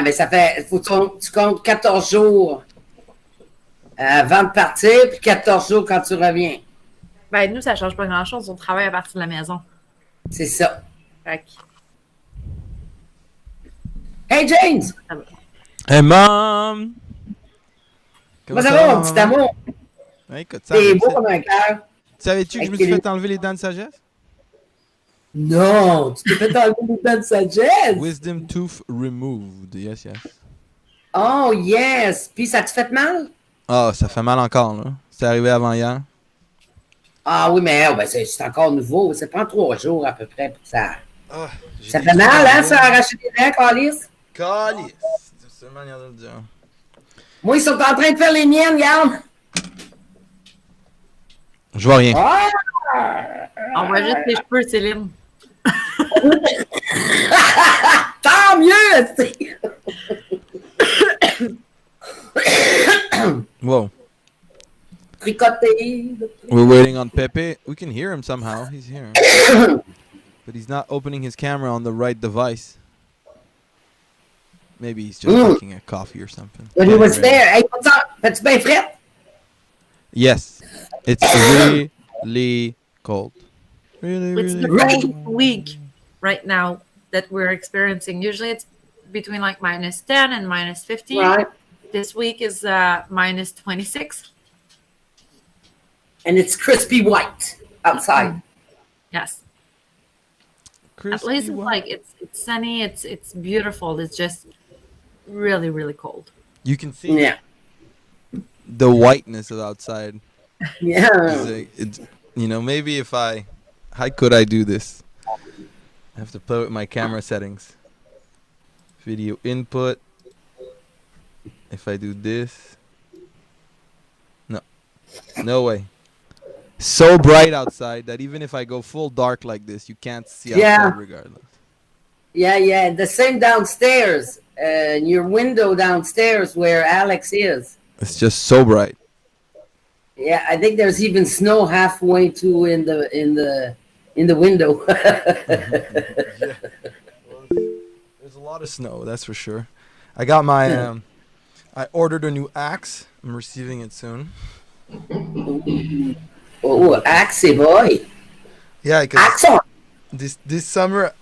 Ouais, mais ça fait. Faut que tu comptes 14 jours avant de partir, puis 14 jours quand tu reviens. Ben, nous, ça change pas grand-chose. On travaille à partir de la maison. C'est ça. Fait que, Hey, James! ça va. Hey, Mom! Comment ça va, mon petit maman? amour? Ouais, écoute, ça T'es va. beau comme un cœur. Savais-tu que je me suis fait enlever les dents de sagesse? Non, tu t'es fait enlever les dents de sagesse. Wisdom tooth removed. Yes, yes. Oh, yes. Puis ça te fait mal? Ah, ça fait mal encore, là. C'est arrivé avant hier. Ah oui, mais ben, c'est encore nouveau. Ça prend 3 jours à peu près pour que ça. Ah, Ça fait mal, hein, ça, arracher des dents, Calice? Calice! C'est une manière de le dire. Moi, ils sont en train de faire les miennes, regarde. Je vois rien. Ah! On voit juste les cheveux, Céline. Tant mieux! Whoa. Tricoté. We're waiting on Pepe. We can hear him somehow. He's here. But he's not opening his camera on the right device. Maybe he's just taking a coffee or something. When he was there. Hey, what's up? Fais-tu bien frais? Yes. It's really cold. It's the cold week right now that we're experiencing. Usually it's between like -10 and -15. Right. This week is -26. And it's crispy white outside. Yes. Crispy At least it's white. like it's sunny. It's beautiful. It's just really cold. You can see Yeah. the whiteness of outside. Yeah. It's, you know, maybe if how could I do this? I have to play with my camera settings. Video input. If I do this. No way. So bright outside that even if I go full dark like this, you can't see Yeah. outside regardless. Yeah. The same downstairs. Your window downstairs where Alex is. It's just so bright. Yeah, I think there's even snow halfway to in the window. Yeah. There's a lot of snow, that's for sure. I got my I ordered a new axe. I'm receiving it soon. Oh, Axie boy. Yeah, because Axon. this summer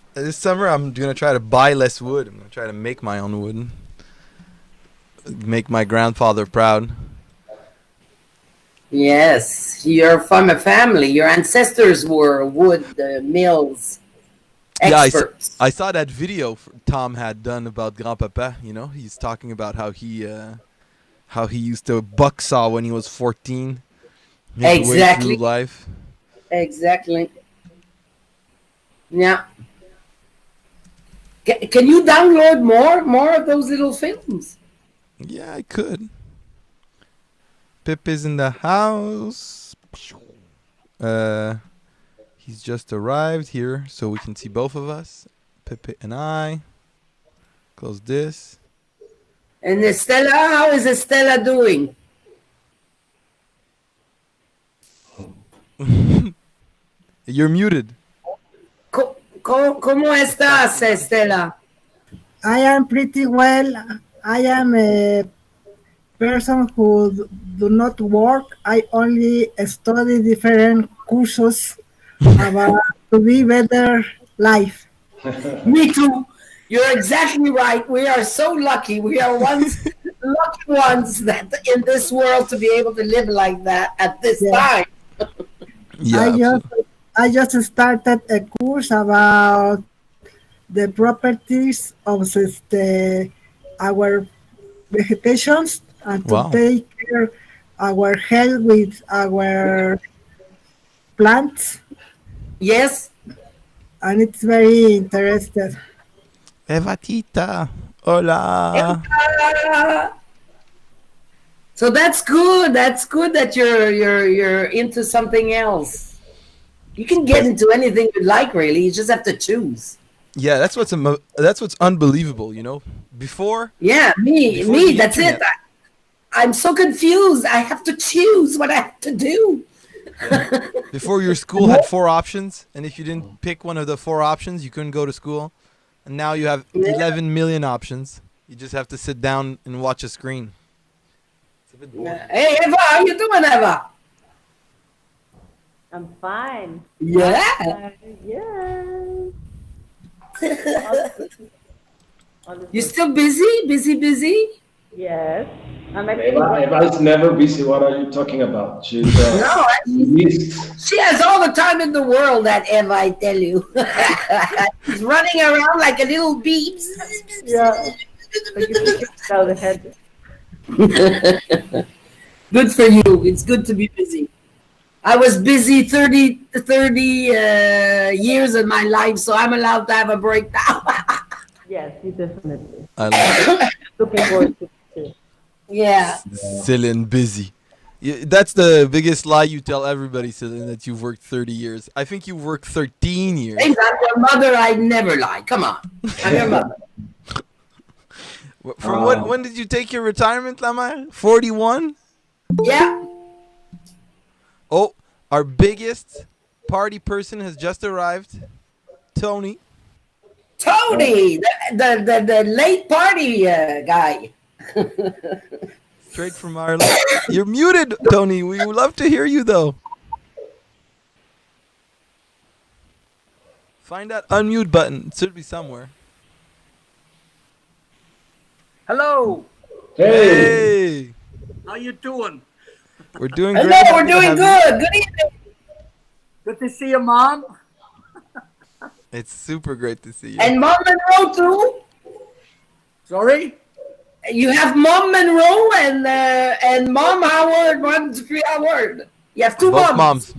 I'm gonna try to buy less wood. I'm gonna try to make my own wood. Make my grandfather proud. Yes, you're from a family. Your ancestors were wood mills experts. I saw that video Tom had done about Grandpapa. You know, he's talking about how he used to buck saw when he was 14. His way Exactly. through life. Exactly. Yeah. Can you download more of those little films? Yeah, I could. Pip is in the house. He's just arrived here, so we can see both of us. Pip and I. Close this. And Estella, how is Estella doing? You're muted. ¿Cómo estás, Estela? I am pretty well. I am a person who do not work. I only study different courses about to be better life. Me too. You're exactly right. We are so lucky. We are lucky ones that in this world to be able to live like that at this time. Yeah. I just started a course about the properties of our vegetations and to take care our health with our plants. Yes. And it's very interesting. Evatita. Hola. So that's good. That's good that you're into something else. You can get into anything you like, really. You just have to choose. Yeah, that's what's unbelievable, you know. Before me. That's internet. it. I'm so confused. I have to choose what I have to do. Before your school had 4 options, and if you didn't pick one of the 4 options, you couldn't go to school. And now you have 11 million options. You just have to sit down and watch a screen. It's a bit boring. Hey, Eva, how you doing, Eva? I'm fine. Yeah. Yes. You still busy? Busy? Yes. I'm Eva is never busy. What are you talking about? She's No, she has all the time in the world, that Eva, I tell you. She's running around like a little bee. Yeah. Out the head. Good for you. It's good to be busy. I was busy 30 years in my life, so I'm allowed to have a break now. Yes, you definitely. I like Looking forward to it too. Yeah. Celine busy. That's the biggest lie you tell everybody, Celine, that you've worked 30 years. I think you've worked 13 years. Hey, I'm your mother. I never lie. Come on. I'm your mother. From when did you take your retirement, Lamar? 41? Yeah. Oh, our biggest party person has just arrived. Tony. Tony, the late party guy. Straight from Ireland. You're muted, Tony. We would love to hear you, though. Find that unmute button. It should be somewhere. Hello. Hey. How you doing? We're doing Hello, great. we're doing good. Good evening. Good to see you, Mom. It's super great to see you. And Mom Monroe, too. Sorry? You have Mom Monroe and Mom Howard, 1, 2, 3 Howard. You have two Both moms.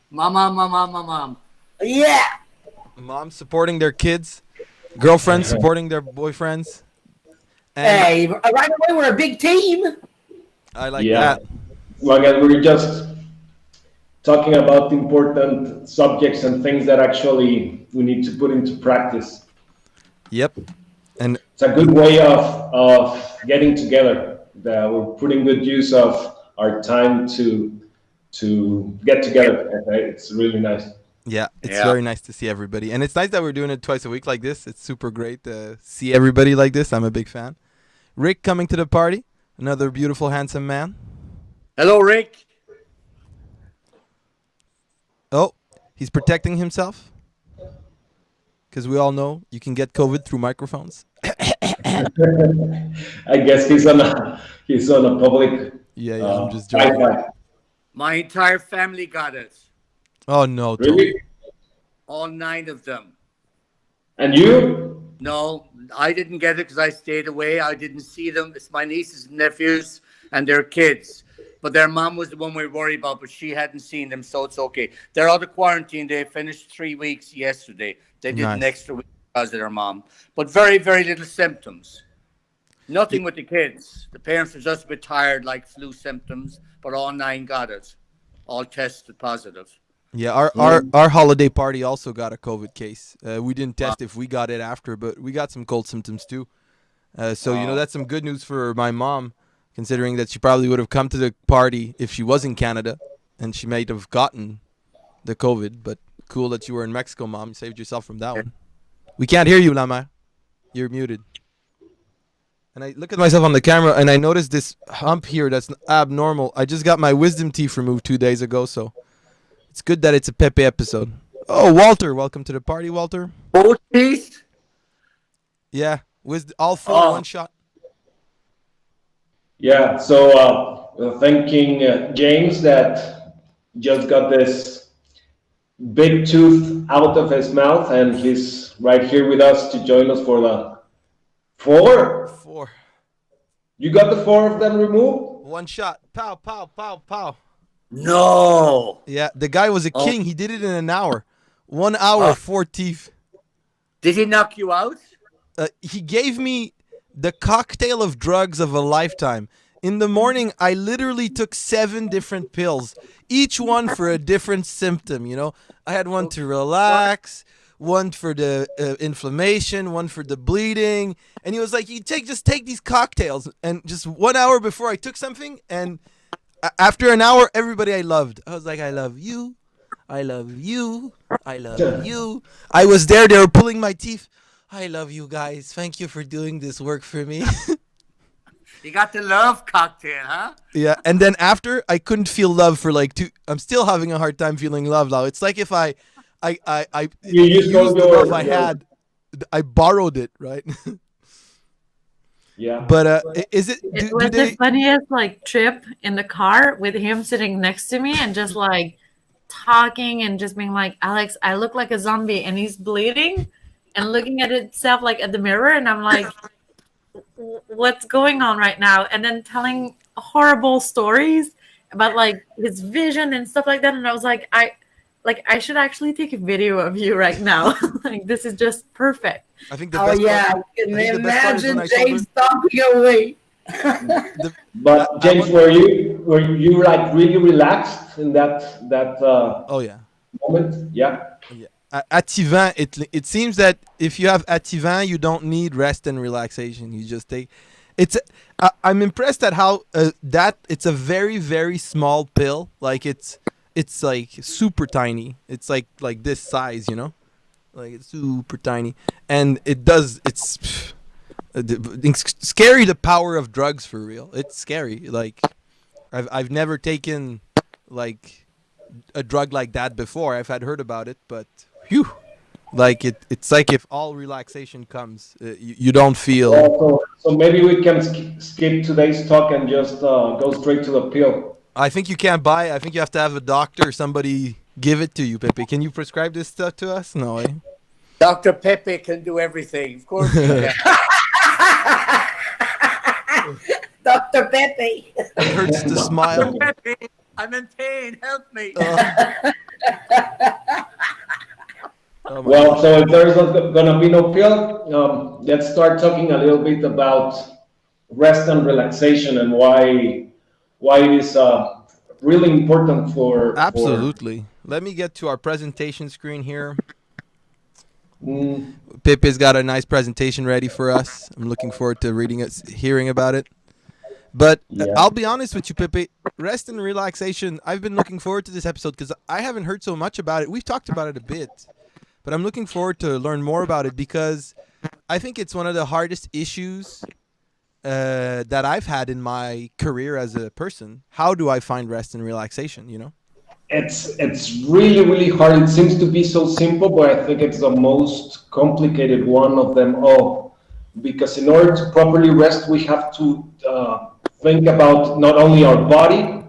Mom. Yeah. Moms supporting their kids. Girlfriends supporting their boyfriends. And Hey, right away, we're a big team. I like that. Long as we're just talking about important subjects and things that actually we need to put into practice. Yep. And it's a good way of getting together. We're putting good use of our time to get together. Okay? It's really nice. yeah, it's very nice to see everybody. And it's nice that we're doing it twice a week like this. It's super great to see everybody like this. I'm a big fan. Rick coming to the party. Another beautiful, handsome man. Hello, Rick. Oh, he's protecting himself. Because we all know you can get COVID through microphones. I guess he's on a public. Yeah, I'm just joking. Wi-Fi. My entire family got it. Oh no, Really? All 9 of them. And you? No, I didn't get it because I stayed away. I didn't see them. It's my nieces and nephews and their kids. But their mom was the one we worried about, but she hadn't seen them, so it's okay. They're out of quarantine. They finished 3 weeks yesterday. They did an extra week because of their mom. But very, very little symptoms. Nothing with the kids. The parents were just a bit tired, like flu symptoms, but all 9 got it. All tested positive. Yeah, our holiday party also got a COVID case. We didn't test if we got it after, but we got some cold symptoms too. So, that's some good news for my mom, considering that she probably would have come to the party if she was in Canada, and she might have gotten the COVID. But cool that you were in Mexico, Mom. You saved yourself from that one. We can't hear you, Lama. You're muted. And I look at myself on the camera, and I notice this hump here that's abnormal. I just got my wisdom teeth removed 2 days ago, so it's good that it's a Pepe episode. Oh, Walter. Welcome to the party, Walter. Both teeth? Yeah. All 4 one shot. Yeah, so thanking James that just got this big tooth out of his mouth, and he's right here with us to join us for the 4. 4. You got the 4 of them removed? 1 shot. Pow, pow, pow, pow. No. Yeah, the guy was a king. He did it in an hour. 1 hour, 4 teeth. Did he knock you out? He gave me the cocktail of drugs of a lifetime. In the morning, I literally took 7 different pills, each one for a different symptom, I had one to relax, one for the inflammation, one for the bleeding. And he was like, just take these cocktails. And just 1 hour before I took something, and after an hour, everybody I loved. I was like, I love you. I love you. I love you. I was there. They were pulling my teeth. I love you guys. Thank you for doing this work for me. You got the love cocktail, huh? Yeah, and then after I couldn't feel love for like two. I'm still having a hard time feeling love now. It's like if I You used all used the love I your had, I borrowed it, right? yeah. But is it It do was the they? funniest like trip in the car with him sitting next to me and just like talking and just being like, Alex, I look like a zombie, and he's bleeding and looking at itself like at the mirror, and I'm like, what's going on right now? And then telling horrible stories about like his vision and stuff like that. And I was like, I should actually take a video of you right now. Like this is just perfect. I think the Oh best yeah, part. I can I think the best part is when imagine I told her. James talking away. The, But I James, want. were you like really relaxed in that Oh yeah. moment? Yeah. Yeah. Ativan, it seems that if you have Ativan, you don't need rest and relaxation. You just take. It's. I'm impressed at how that it's a very very small pill. Like it's like super tiny. It's like this size, you know, like it's super tiny, and it does. It's scary the power of drugs for real. It's scary. Like I've never taken like a drug like that before. I've had heard about it, but whew, like it's like if all relaxation comes, you don't feel. Well, so maybe we can skip today's talk and just go straight to the pill. I think you can't buy. I think you have to have a doctor or somebody give it to you, Pepe. Can you prescribe this stuff to us? No way. Dr. Pepe can do everything. Of course he can. Dr. Pepe. It hurts to smile. Pepe, I'm in pain. Help me. Oh my Well, God. so if there's gonna be no pill, let's start talking a little bit about rest and relaxation and why it is really important for. Absolutely. Let me get to our presentation screen here. Mm, Pepe's got a nice presentation ready for us. I'm looking forward to reading it, hearing about it. But yeah. I'll be honest with you, Pepe. Rest and relaxation. I've been looking forward to this episode because I haven't heard so much about it. We've talked about it a bit, but I'm looking forward to learn more about it because I think it's one of the hardest issues that I've had in my career as a person. How do I find rest and relaxation? You know? It's really hard. It seems to be so simple, but I think it's the most complicated one of them all. Because in order to properly rest, we have to think about not only our body,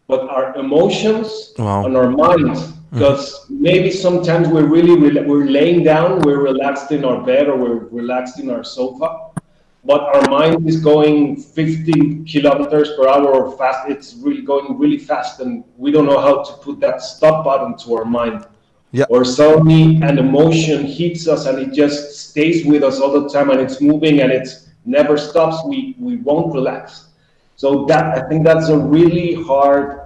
but our emotions Wow. and our mind. Because maybe sometimes we're laying down, we're relaxed in our bed or we're relaxed in our sofa, but our mind is going 50 kilometers per hour or fast. It's really going really fast, and we don't know how to put that stop button to our mind. Yeah. Or suddenly an emotion hits us and it just stays with us all the time, and it's moving and it never stops. We won't relax. So that I think that's a really hard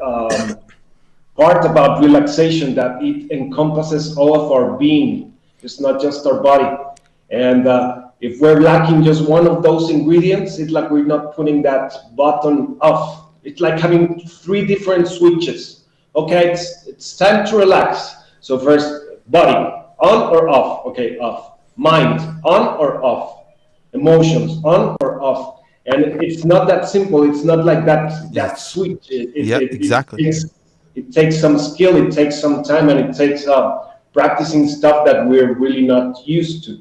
part about relaxation, that it encompasses all of our being. It's not just our body. And if we're lacking just one of those ingredients, it's like we're not putting that button off. It's like having three different switches. Okay, it's time to relax. So first, body, on or off? Okay, off. Mind, on or off? Emotions, on or off? And it's not that simple. It's not like that Yes. switch. Yeah. Exactly. It takes some skill, it takes some time, and it takes practicing stuff that we're really not used to.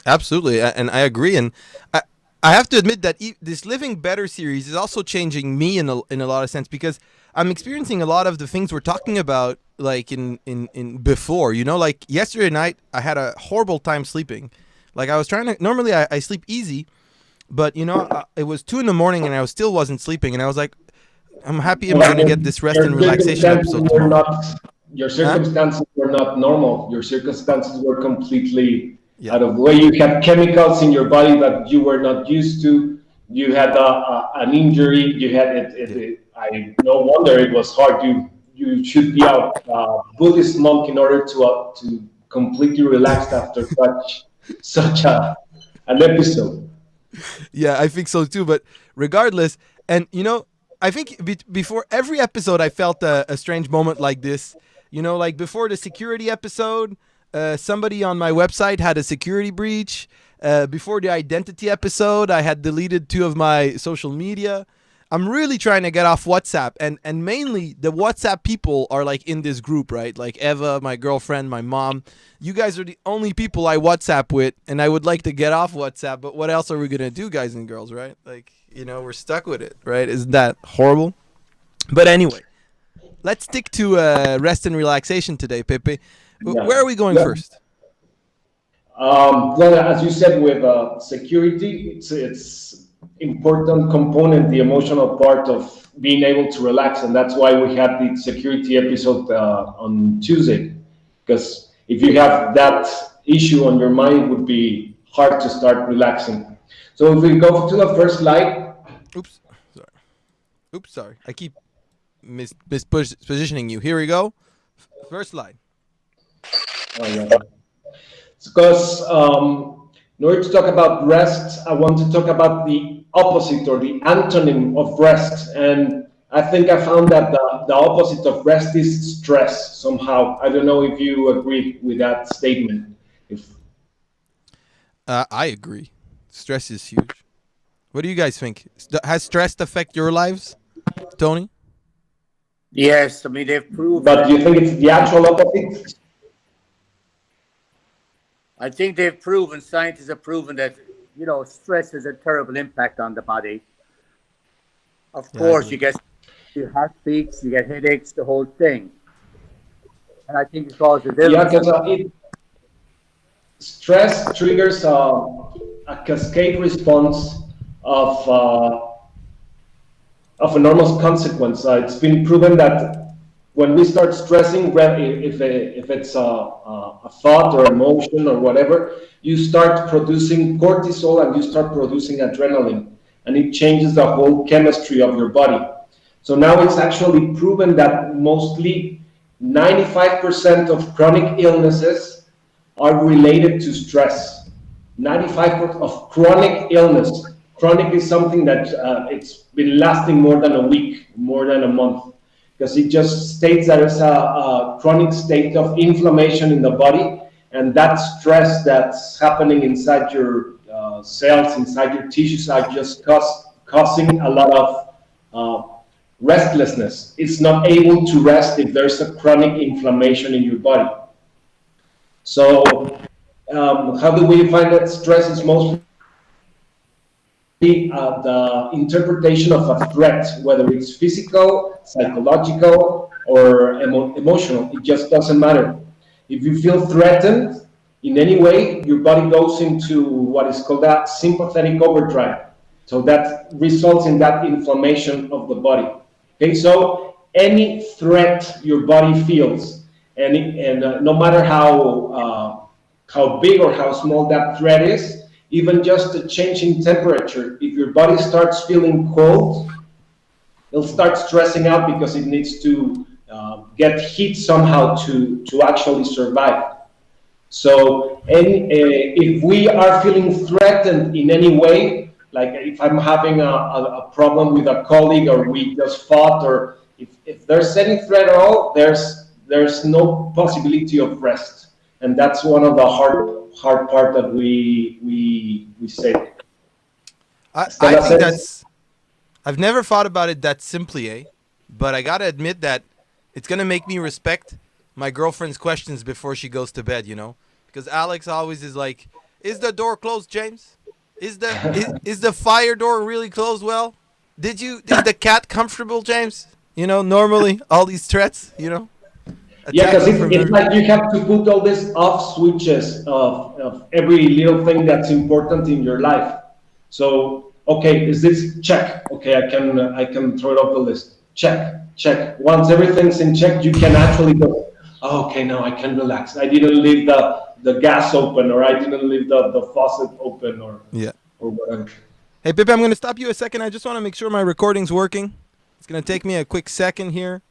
Absolutely, and I agree. And I have to admit that this Living Better series is also changing me in a lot of sense because I'm experiencing a lot of the things we're talking about, like in before. You know, like yesterday night, I had a horrible time sleeping. Like I was trying to. Normally, I sleep easy, but you know, it was 2 a.m. and I still wasn't sleeping, and I was like, I'm happy I'm Well, gonna get this rest your and relaxation circumstances episode were tomorrow. not your Huh? circumstances were not normal. Your circumstances were completely Yeah. out of the way. You had chemicals in your body that you were not used to. You had an injury. You had Yeah. I no wonder it was hard. You should be a Buddhist monk in order to completely relax after such an episode. Yeah, I think so too. But regardless, and you know, I think before every episode, I felt a strange moment like this. You know, like before the security episode, somebody on my website had a security breach. Before the identity episode, I had deleted 2 of my social media. I'm really trying to get off WhatsApp, and mainly the WhatsApp people are like in this group, right? Like Eva, my girlfriend, my mom. You guys are the only people I WhatsApp with, and I would like to get off WhatsApp, but what else are we gonna do, guys and girls, right? Like, we're stuck with it, right? Isn't that horrible? But anyway, let's stick to rest and relaxation today, Pepe. Where Yeah. are we going Yeah. first? Well, as you said, with security, it's important component, the emotional part of being able to relax, and that's why we had the security episode on Tuesday. Because if you have that issue on your mind, it would be hard to start relaxing. So if we go to the first slide, Oops, sorry. Oops, sorry. I keep mispositioning you. Here we go. First slide. oh, yeah. Because in order to talk about rest, I want to talk about the opposite or the antonym of rest. And I think I found that the opposite of rest is stress somehow. I don't know if you agree with that statement. If I agree. Stress is huge. What do you guys think? Has stress affect your lives, Tony? Yes, I mean they've proven But do it. you think it's the actual opposite? I think they've proven, scientists have proven that, stress has a terrible impact on the body. Of Yeah, I course, agree. you get your heart beats, you get headaches, the whole thing. And I think it causes Yeah, illness. because stress triggers a cascade response of of enormous consequence. It's been proven that when we start stressing, if it's a thought or emotion or whatever, you start producing cortisol and you start producing adrenaline, and it changes the whole chemistry of your body. So now it's actually proven that mostly 95% of chronic illnesses are related to stress. 95% of chronic illness. Chronic is something that it's been lasting more than a week, more than a month, because it just states that it's a chronic state of inflammation in the body, and that stress that's happening inside your cells, inside your tissues, are just causing a lot of restlessness. It's not able to rest if there's a chronic inflammation in your body. So, how do we find that stress is mostly the interpretation of a threat, whether it's physical, psychological, or emotional? It just doesn't matter. If you feel threatened in any way, your body goes into what is called a sympathetic overdrive. So that results in that inflammation of the body. Okay, so any threat your body feels, and no matter how big or how small that threat is, even just a change in temperature, if your body starts feeling cold, it'll start stressing out because it needs to get heat somehow to actually survive. So, if we are feeling threatened in any way, like if I'm having a problem with a colleague, or we just fought, or if there's any threat at all, there's no possibility of rest, and that's one of the hard part that we say. I Stella think says, that's. I've never thought about it that simply, but I gotta admit that it's gonna make me respect my girlfriend's questions before she goes to bed. Because Alex always is like, "Is the door closed, James? Is the fire door really closed well? Is the cat comfortable, James? Normally all these threats, yeah, because attacking from it's every. like you have to put all these off switches of every little thing that's important in your life. So, okay, is this check? Okay, I can throw it off the list. Check. Once everything's in check, you can actually go. Oh, okay, now I can relax. I didn't leave the gas open, or I didn't leave the faucet open, Yeah. or whatever. Hey, Pepe, I'm gonna stop you a second. I just want to make sure my recording's working. It's gonna take me a quick second here.